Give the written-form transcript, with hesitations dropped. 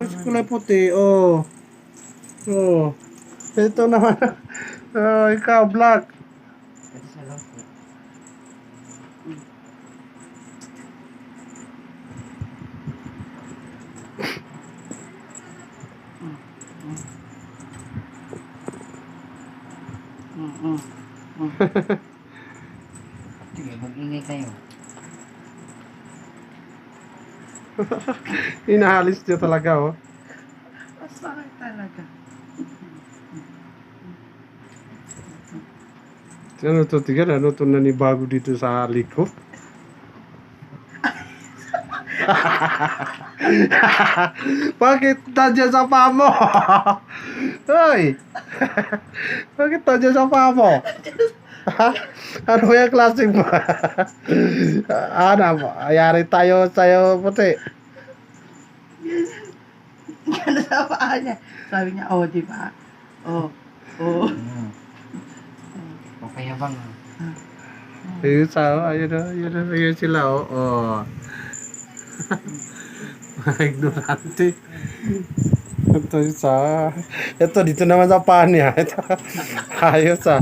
Kulay puti, oh. Oh. Ito naman. Oh, ikaw, black. Sige, mag-ingay kayo. Inahalis niya talaga, oh. Masakit talaga. Ano to, tingnan, ano to nanibago dito sa liko? Bakit nandiyan sa paa mo? Hoy! Bakit nandiyan sa paa mo? Ha? Ano yung klaseng mo? Ano, ayari tayo sa'yo puti. Gano'n sa paa niya. Sabi niya, oh, di ba? Oh, oh. Okay bang? Ayun ayun sila, oh. Oh. Ignorante. Ito dito naman sa paa niya. Ito, ayos ah.